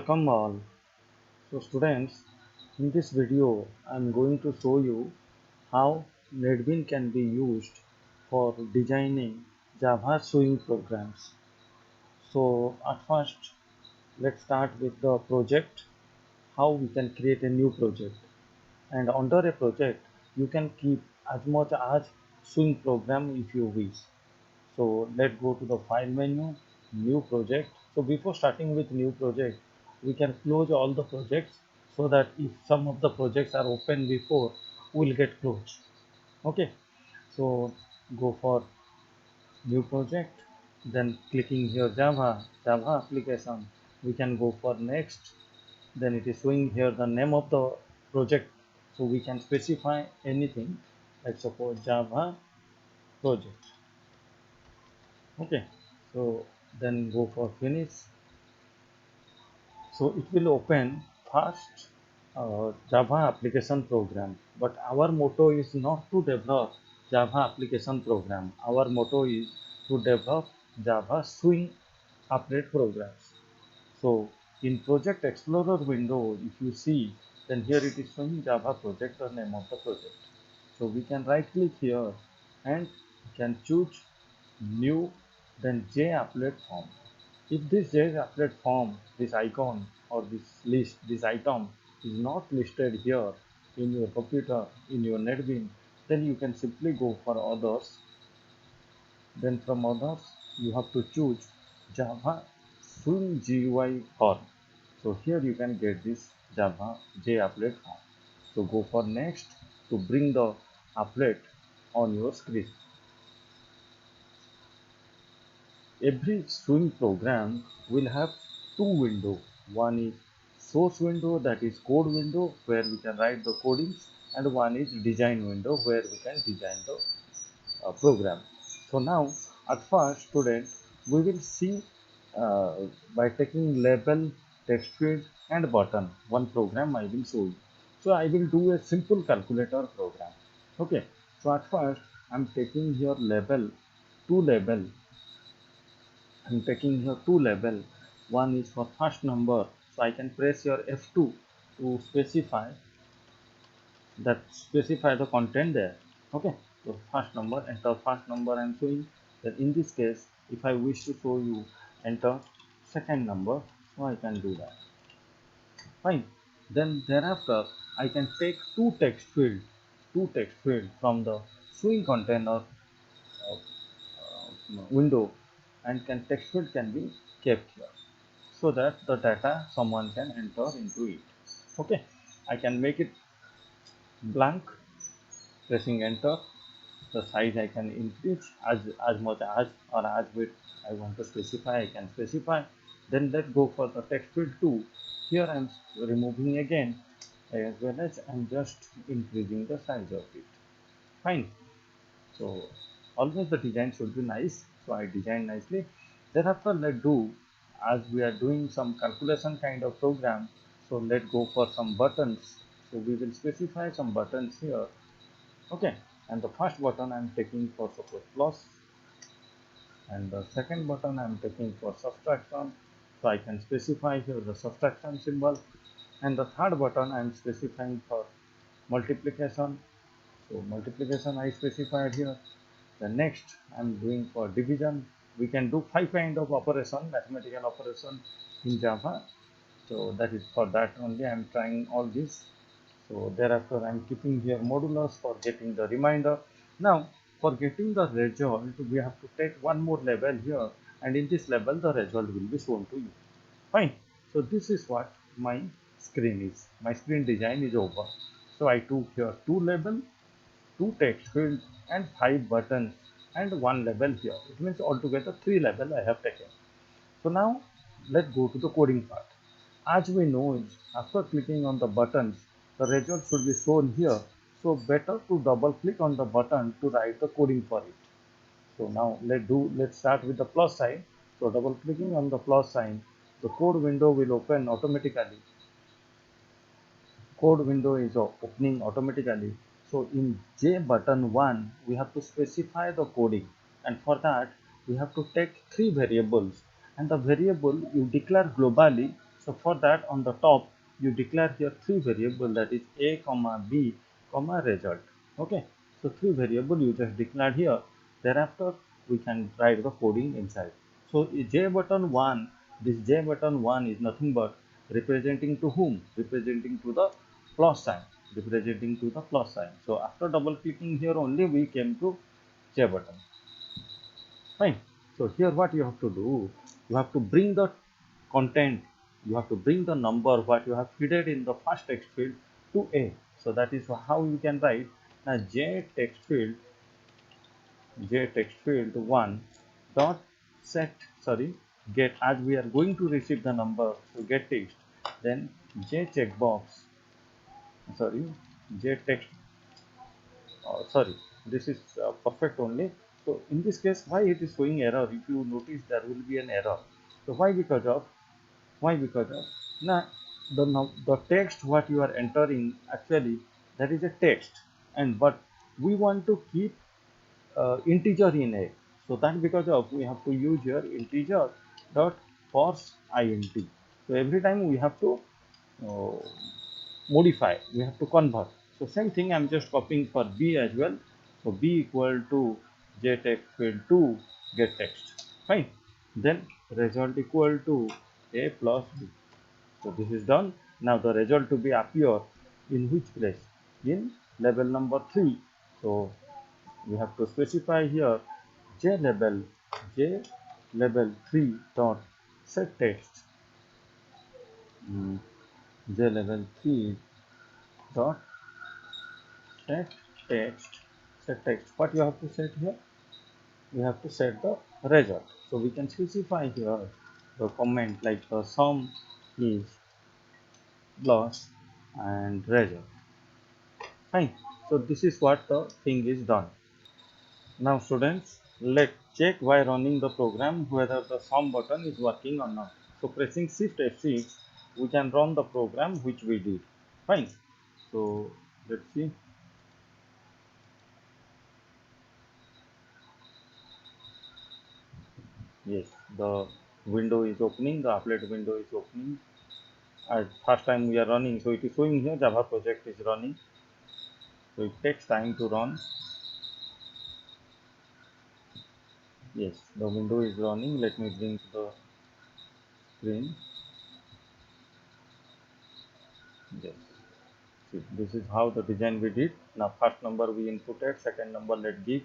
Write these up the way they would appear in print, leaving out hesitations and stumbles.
Welcome all. So students, in this video I am going to show you how NetBeans can be used for designing Java Swing programs. So at first let's start with the project, how we can create a new project. And under a project you can keep as much as Swing program if you wish. So let's go to the file menu, new project. So before starting with new project, we can close all the projects so that if some of the projects are open before, we'll get closed. Okay. So go for new project, then clicking here Java application. We can go for next. Then it is showing here the name of the project. So we can specify anything like suppose Java project. Okay, so then go for finish. So it will open first Java application program, but our motto is not to develop Java application program. Our motto is to develop Java Swing update programs. So in project explorer window, if you see, then here it is showing Java project or name of the project. So we can right click here and can choose new, then JApplet form. If this JApplet form, this icon or this list, this item is not listed here in your computer, in your NetBeans, then you can simply go for others. Then from others, you have to choose Java Swing GUI form. So here you can get this Java JApplet form. So go for next to bring the applet on your screen. Every Swing program will have two windows. One is source window, that is code window where we can write the codings, and one is design window where we can design the program. So now at first student we will see uh, by taking label, text field and button one program I will show you. So I will do a simple calculator program. Okay, so at first I'm taking here label, two label. I'm taking here two label. One is for first number, so I can press your F2 to specify the content there. Okay, so first number, enter first number I'm showing. Then in this case, if I wish to show you, enter second number, so I can do that. Fine. Then thereafter I can take two text field from the swing container window, and can text field can be kept here so that the data someone can enter into it. Okay, I can make it blank, pressing enter. The size I can increase as much as or as width I want to specify, I can specify. Then let's go for the text field 2. Here I'm removing again, as well as I'm just increasing the size of it. Fine. So always the design should be nice. So I design nicely. Thereafter let's do, as we are doing some calculation kind of program, so let's go for some buttons. So we will specify some buttons here. Okay, and the first button I'm taking for suppose plus, and the second button I'm taking for subtraction. So I can specify here the subtraction symbol, and the third button I'm specifying for multiplication. So multiplication I specified here. The next I'm doing for division. We can do 5 kind of operation, mathematical operation in Java. So that is for that only I'm trying all this. So thereafter I'm keeping here modulus for getting the reminder. Now for getting the result, we have to take one more level here, and in this level the result will be shown to you. Fine. So this is what my screen is. My screen design is over. So I took here two label, two text fields and 5 buttons and one label here. It means altogether 3 label I have taken. So now let's go to the coding part. As we know, after clicking on the buttons, the result should be shown here. So better to double click on the button to write the coding for it. So now let's start with the plus sign. So double clicking on the plus sign, the code window will open automatically. Code window is opening automatically. So in J button 1, we have to specify the coding, and for that we have to take three variables, and the variable you declare globally So for that, on the top, you declare here three variable, that is a comma b comma result. Okay. So three variable you just declared here. Thereafter, we can write the coding inside. So J button 1, this J button 1 is nothing but representing to whom? Representing to the plus sign. Representing to the plus sign. So after double clicking here only, we came to J button. Fine. So here what you have to do, you have to bring the content, you have to bring the number what you have fitted in the first text field to A. So that is how you can write now j text field 1 dot set, sorry, get, as we are going to receive the number, so get text, then j checkbox, sorry, j text, sorry, this is perfect only. So in this case, why it is showing error? If you notice, there will be an error. So why? Because of now the text what you are entering, actually that is a text, and but we want to keep integer in a. So that because of we have to use here integer dot parse int. So every time we have to uh, modify, we have to convert. So same thing I'm just copying for b as well. So b equal to j text field 2 get text. Fine. Then result equal to a plus b. So this is done. Now the result to be appear in which place? In label number 3. So we have to specify here j label j label 3 dot set text, mm, j label 3 dot set text, set text. What you have to set here? We have to set the result. So we can specify here the comment like the sum is loss and result. Fine. So this is what the thing is done. Now students, let's check while running the program whether the sum button is working or not. So pressing Shift F6, we can run the program which we did. Fine. So let's see. Yes, the window is opening, the applet window is opening. At first time we are running, so it is showing here Java project is running. So it takes time to run. Yes, the window is running. Let me bring to the screen. Yes. See, this is how the design we did. Now first number we inputted, second number let give,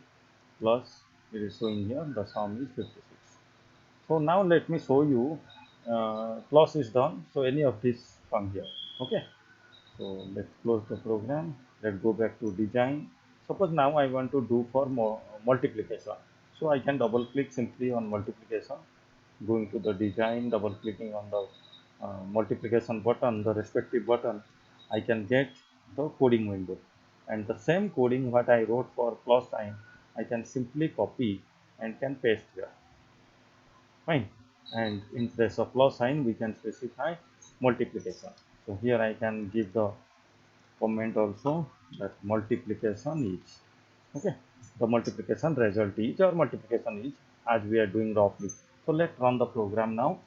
plus it is showing here the sum is 56. So now let me show you, plus is done. So any of this from here. Okay. So let's close the program. Let's go back to design. Suppose now I want to do for more multiplication. So I can double click simply on multiplication, going to the design, double clicking on the multiplication button, the respective button, I can get the coding window. And the same coding what I wrote for plus sign, I can simply copy and can paste here. Fine. And in place of plus sign, we can specify multiplication. So here I can give the comment also that multiplication is, okay, the multiplication result is or multiplication is, as we are doing roughly. So let's run the program now.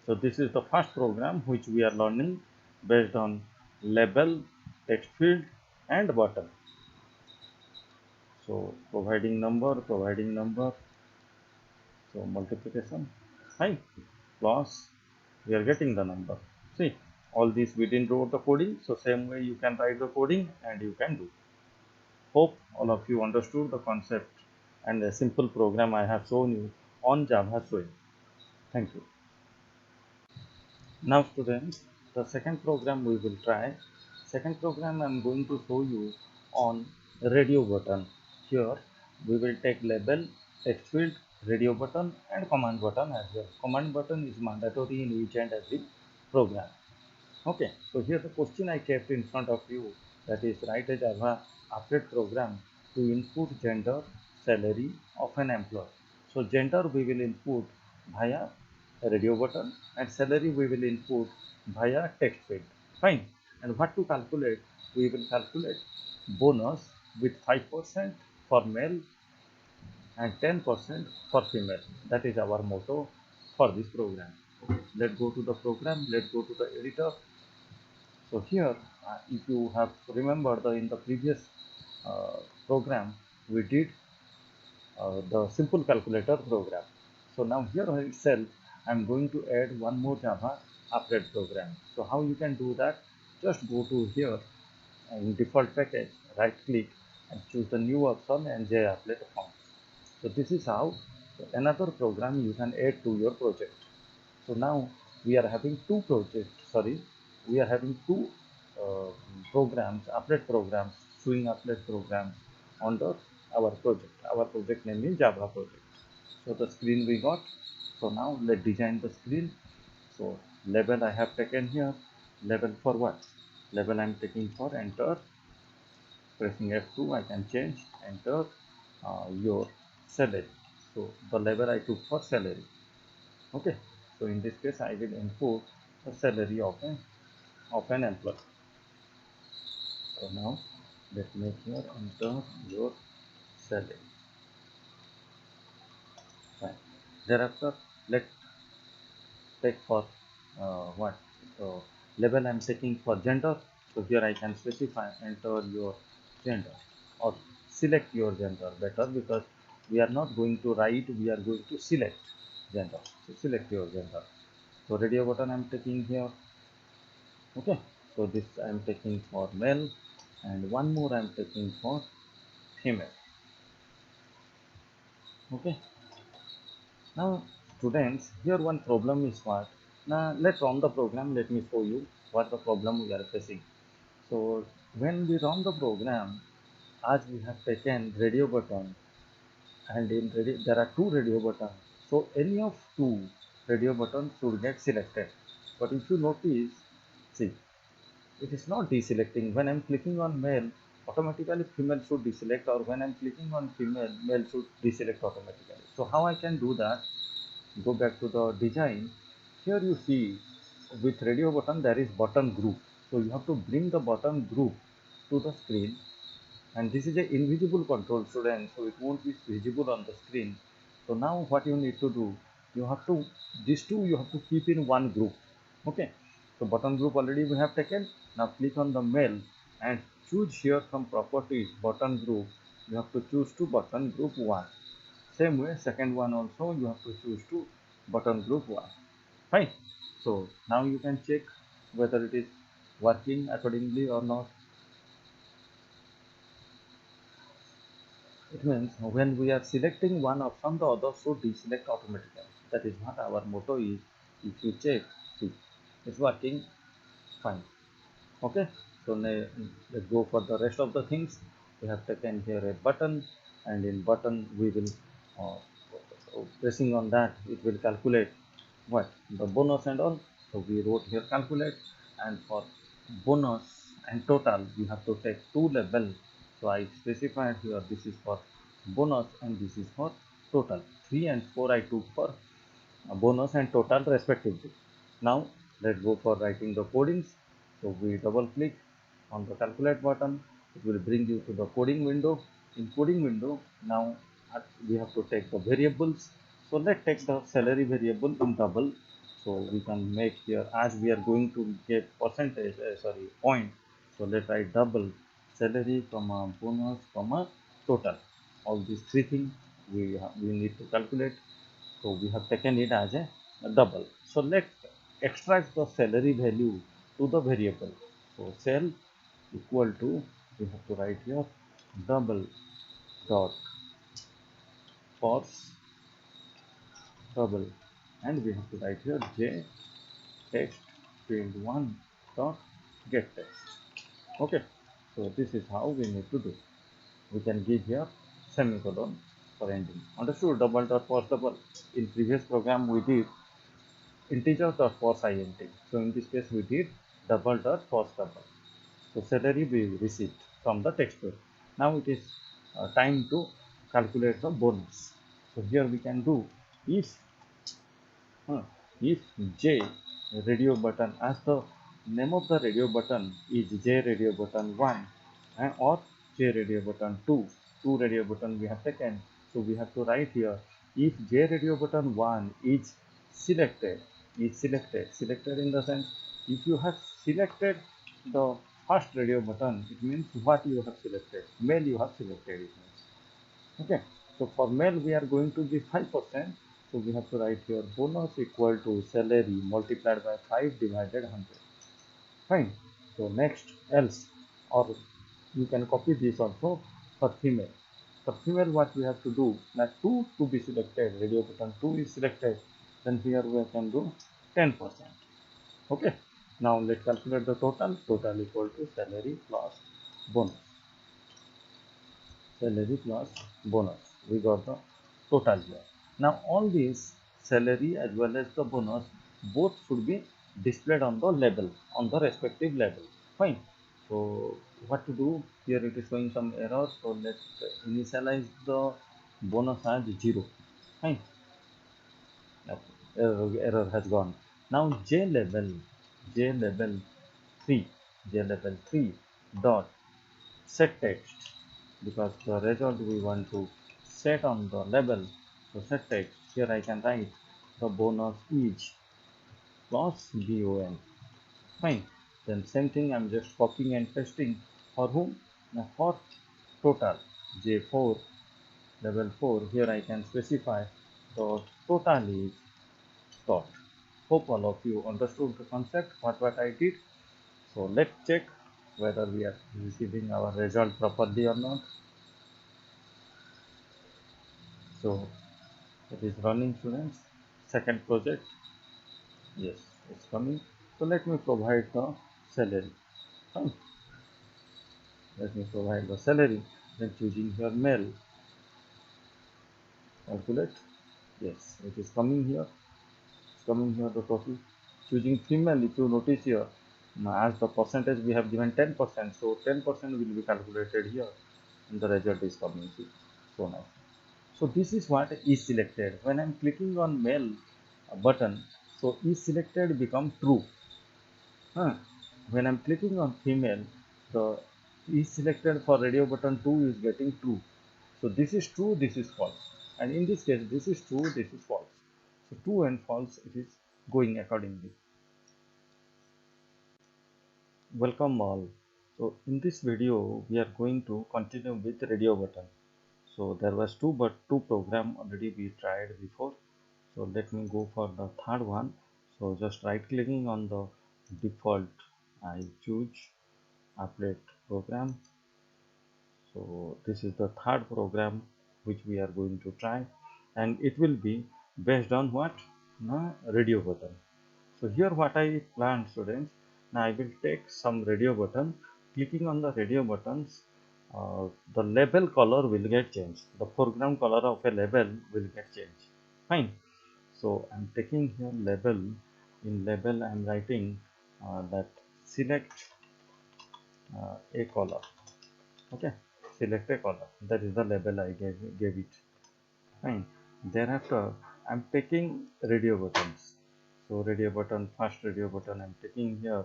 So this is the first program which we are learning based on label, text field and button. So providing number, so multiplication, fine, plus we are getting the number. See, all these we didn't wrote the coding, so same way you can write the coding and you can do. Hope all of you understood the concept and the simple program I have shown you on Java Swing. Thank you. Now students, the second program we will try. Second program I am going to show you on radio button. Here we will take label, text field, radio button and command button as well. Command button is mandatory in each and every program. Okay, so here the question I kept in front of you, that is write a Java update program to input gender, salary of an employee. So gender we will input via radio button and salary we will input via text field. Fine. And what to calculate? We will calculate bonus with 5% for male and 10% for female. That is our motto for this program. let's go to the program, let's go to the editor. So here, if you have remembered in the previous uh, program, we did the simple calculator program. So now here itself, I'm going to add one more Java upgrade program. So how you can do that? Just go to here in default package, right click and choose the new option and JApplet form. So this is how another program you can add to your project. So now we are having two projects, sorry, we are having two uh, programs, applet programs, swing applet programs under our project. Our project name is Java project. So the screen we got. So now let's design the screen. So label I have taken here. Label for what? Label I'm taking for enter. Pressing F2 I can change enter your salary. So the label I took for salary. Okay, so in this case I will input the salary of an employee. So now let me here enter your salary. Fine. Thereafter let take for what, so label I'm taking for gender. So here I can specify enter your gender or select your gender, better, because we are not going to write, we are going to select gender. So select your gender. So radio button I'm taking here. Okay, so this I'm taking for male and one more I'm taking for female. Okay, now students, here one problem is what, now let's run the program. Let me show you what the problem we are facing. So when we run the program, as we have taken radio button, and in radio there are two radio buttons, so any of two radio buttons should get selected. But if you notice, see, it is not deselecting. When I'm clicking on male, automatically female should deselect, or when I'm clicking on female, male should deselect automatically. So how I can do that? Go back to the design. Here you see with radio button there is button group. So you have to bring the button group to the screen, and this is a invisible control, student, so it won't be visible on the screen. So now what you need to do, you have to, these two you have to keep in one group. Okay, so button group already we have taken. Now click on the mail and choose here from properties button group, you have to choose to button group 1. Same way second one also you have to choose to button group 1. Fine. So now you can check whether it is working accordingly or not. It means when we are selecting one option, the other should deselect automatically. That is what our motto is. If you check, see, it's working fine. Okay, so let's go for the rest of the things. We have taken here a button, and in button we will pressing on that, it will calculate what, the bonus and all. So we wrote here calculate, and for bonus and total you have to take two labels. So I specified here this is for bonus and this is for total. 3 and 4 I took for bonus and total respectively. Now let's go for writing the codings. So we double click on the calculate button. It will bring you to the coding window. In coding window, now we have to take the variables. So let's take the salary variable in double. So we can make here, as we are going to get percentage, sorry, point. So let's write double salary comma bonus comma total. All these three things we need to calculate. So we have taken it as a double. So let's extract the salary value to the variable. So cell equal to, we have to write here double dot force double, and we have to write here j text field 1 dot get text. Okay, so this is how we need to do. We can give here semicolon for ending. Understood? Double dot force double. In previous program we did integer dot force int. So in this case we did double dot force double. So salary we received from the text field. Now it is time to calculate the bonus. So here we can do if uh, if J radio button, as the name of the radio button is J radio button 1 or J radio button 2, two radio button we have taken. So we have to write here if J radio button 1 is selected, is selected. Selected in the sense, if you have selected the first radio button, it means what you have selected. Male you have selected, it means. Okay. So for male we are going to be 5%. So we have to write here bonus equal to salary multiplied by 5 divided 100. Fine. So next else, or you can copy this also for female. For female what we have to do, now 2 to be selected, radio button 2 is selected, then here we can do 10%. Okay. Now let's calculate the total. Total equal to salary plus bonus. Salary plus bonus. We got the total here. Now all these salary as well as the bonus both should be displayed on the label, on the respective label. Fine. So what to do? Here it is showing some error. So let's initialize the bonus as 0. Fine. Okay. Error has gone. Now J label 3, J label 3 dot set text, because the result we want to set on the label. So set text, here I can write the bonus is plus bon. Fine. Then same thing, I'm just copying and pasting for whom? Now for total J4 level 4, here I can specify the total is dot. Hope all of you understood the concept, what I did. So let's check whether we are receiving our result properly or not. So it is running, students. Second project, yes, it's coming. So let me provide the salary. Fine. Let me provide the salary. Then choosing here male, calculate. Yes, it is coming here. It's coming here the total. Choosing female, if you notice here, as the percentage we have given 10%, so 10% will be calculated here, and the result is coming. See, so nice. So this is what is selected. When I'm clicking on male button, so is selected become true. When I'm clicking on female, the is selected for radio button 2 is getting true. So this is true, this is false. And in this case, this is true, this is false. So true and false, it is going accordingly. Welcome all. So in this video, we are going to continue with radio button. So there was two program already we tried before. So let me go for the third one. So just right clicking on the default, I choose applet program. So this is the third program which we are going to try, and it will be based on what? Radio button. So here what I planned, students, now I will take some radio button. Clicking on the radio buttons, the label color will get changed. The foreground color of a label will get changed. Fine. So I'm taking here label. In label I'm writing that select a color. Okay, select a color. That is the label I gave it. Fine. Thereafter I'm taking radio buttons. So radio button, first radio button I'm taking here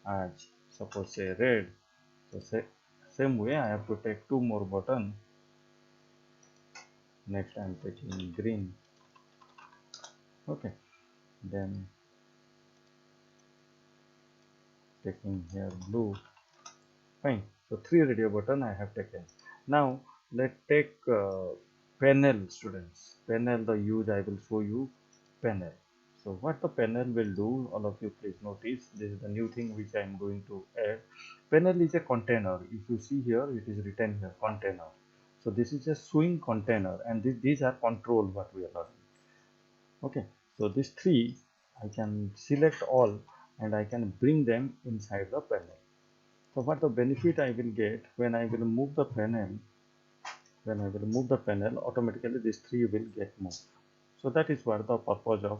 as suppose say red. So say same way I have to take two more button. Next I'm taking green. Okay, then taking here blue. Fine. So three radio button I have taken. Now let's take panel, students. Panel, the use I will show you panel. So what the panel will do, all of you please notice, this is the new thing which I am going to add. Panel is a container. If you see here, it is written here container. So this is a swing container, and these are control what we are learning. Okay, so these three I can select all and I can bring them inside the panel. So what the benefit I will get when I will move the panel, automatically these three will get moved. So that is what the purpose of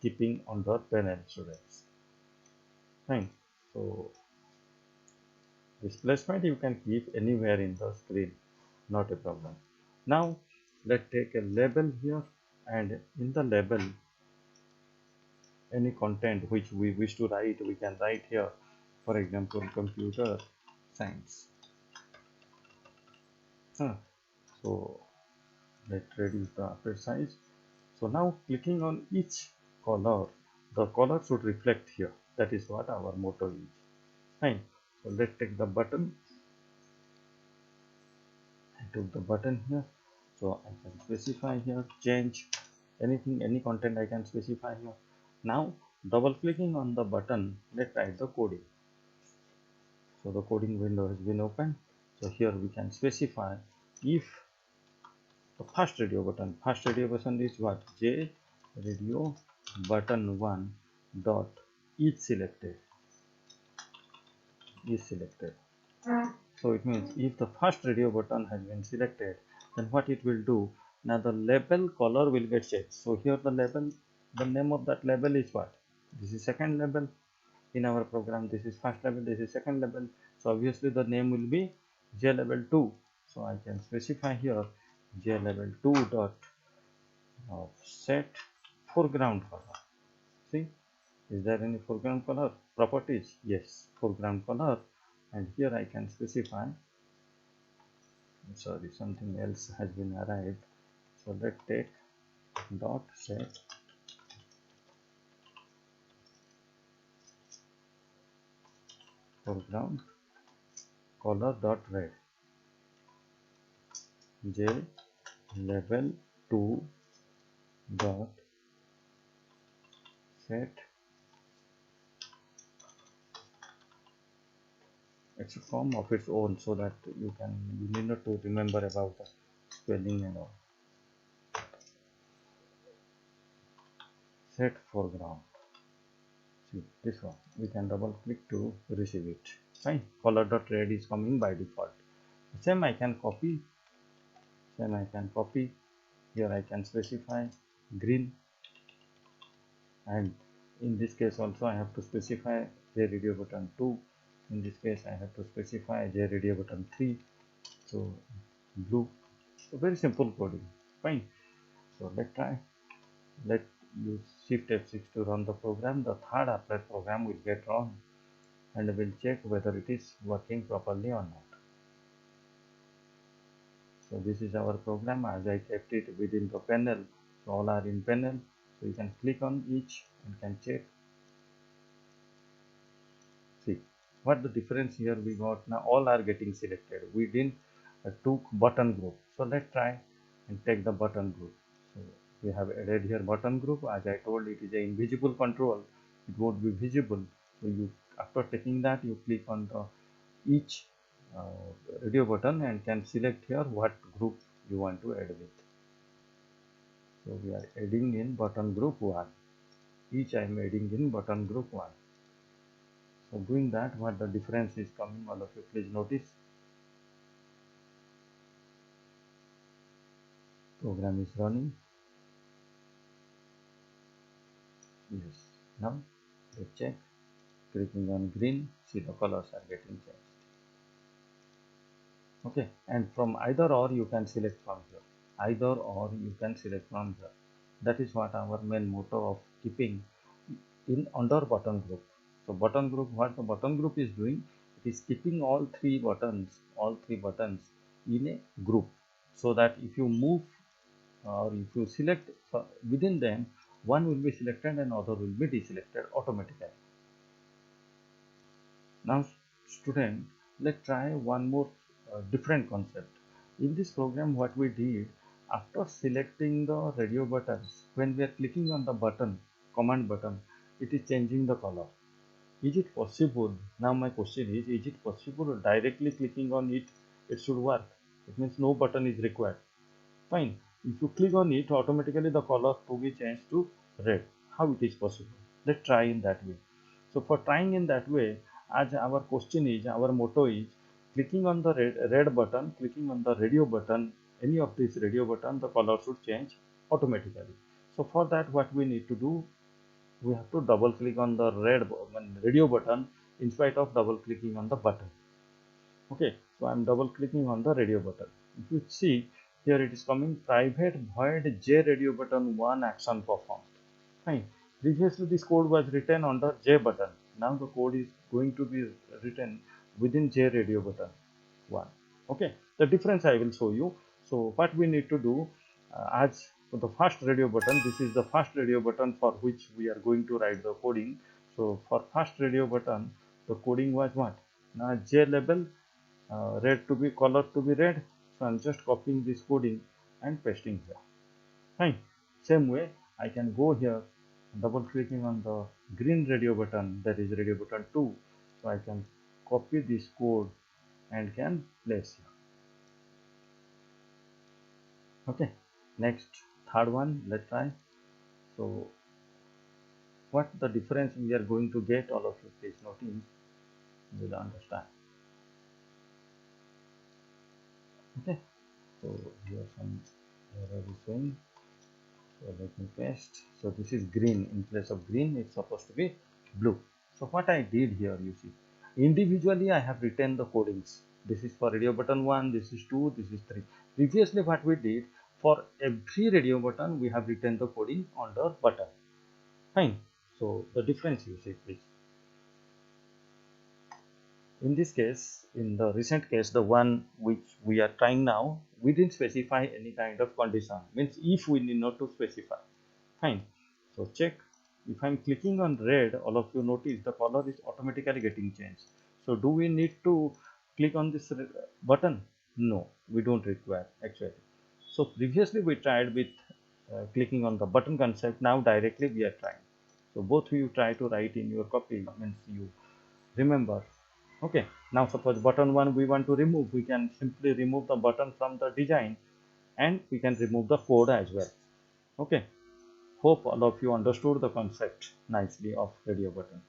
keeping on the panel, students. Fine. So this placement you can keep anywhere in the screen, not a problem. Now let's take a label here, and in the label any content which we wish to write, we can write here. For example, computer science. So let's reduce the upper size. So now clicking on each color, the color should reflect here. That is what our motto is. Fine. So let's take the button. I took the button here. So I can specify here, change anything, any content I can specify here. Now double clicking on the button, let's write the coding. So the coding window has been opened. So here we can specify if the first radio button is what? J radio button 1 dot is selected. So it means if the first radio button has been selected, then what it will do? Now the label color will get changed. So here the label, the name of that label is what? This is second label in our program. This is first label, this is second label. So obviously the name will be J label 2. So I can specify here J label 2 dot set foreground color. See, is there any foreground color properties? Yes, foreground color. And here I can specify, sorry, something else has been arrived. So let's take dot set foreground color dot red J label 2 dot set. It's a form of its own, so that you need not to remember about the spelling and all. Set foreground. See this one, we can double click to receive it. Fine. Color dot red is coming by default. Same I can copy. Here I can specify green, and in this case also I have to specify J radio button 2. In this case I have to specify J radio button 3. So blue. So very simple coding. Fine. So let's try. Let's use Shift F6 to run the program. The third applet program will get run, and we'll check whether it is working properly or not. So this is our program, as I kept it within the panel. So all are in panel. So you can click on each and can check. See what the difference here we got. Now all are getting selected. We didn't took button group. So let's try and take the button group. So we have added here button group. As I told, it is an invisible control. It won't be visible. So you, after taking that, you click on the each radio button and can select here what group you want to add with. So we are adding in button group 1. Each I am adding in button group 1. So doing that, what the difference is coming, all of you please notice. Program is running. Yes. Now let's check. Clicking on green, see the colors are getting changed. Okay, and from either or you can select from here. Either or you can select from here. That is what our main motto of keeping in under button group. So button group, what the button group is doing, it is keeping all three buttons in a group, so that if you move or if you select within them, one will be selected and other will be deselected automatically. Now student, let's try one more different concept. In this program, what we did, after selecting the radio buttons, when we are clicking on the button, command button, it is changing the color. Is it possible? Now my question is it possible directly clicking on it, it should work? It means no button is required. Fine. If you click on it, automatically the color to be changed to red. How it is possible? Let's try in that way. So for trying in that way, as our question is, our motto is, clicking on the red button, clicking on the radio button, any of this radio button, the color should change automatically. So for that, what we need to do, we have to double click on the radio button in spite of double clicking on the button. Okay, so I'm double clicking on the radio button. If you see here, it is coming private void J radio button 1 action performed. Fine. Previously this code was written under J button. Now the code is going to be written within J radio button 1. Okay, the difference I will show you. So what we need to do, as So the first radio button, this is the first radio button for which we are going to write the coding. So for first radio button, the coding was what? Now J label, red to be color to be red. So I'm just copying this coding and pasting here. Fine. Same way, I can go here, double clicking on the green radio button, that is radio button 2. So I can copy this code and can place here. Okay. Next, third one, let's try. So what the difference we are going to get, all of you please notice, you will understand. Okay. So here some error is showing. So let me paste. So this is green. In place of green, it's supposed to be blue. So what I did here, you see, individually I have written the codings. This is for radio button 1, this is 2, this is 3. Previously what we did, for every radio button we have written the coding on the button. Fine. So the difference you see, please. In this case, in the recent case, the one which we are trying now, we didn't specify any kind of condition. Means if we need not to specify. Fine. So check. If I'm clicking on red, all of you notice the color is automatically getting changed. So do we need to click on this button? No, we don't require actually. So previously we tried with clicking on the button concept. Now directly we are trying. So both you try to write in your copy, means you remember. Okay, now suppose button 1 we want to remove, we can simply remove the button from the design and we can remove the code as well. Okay, hope all of you understood the concept nicely of radio button.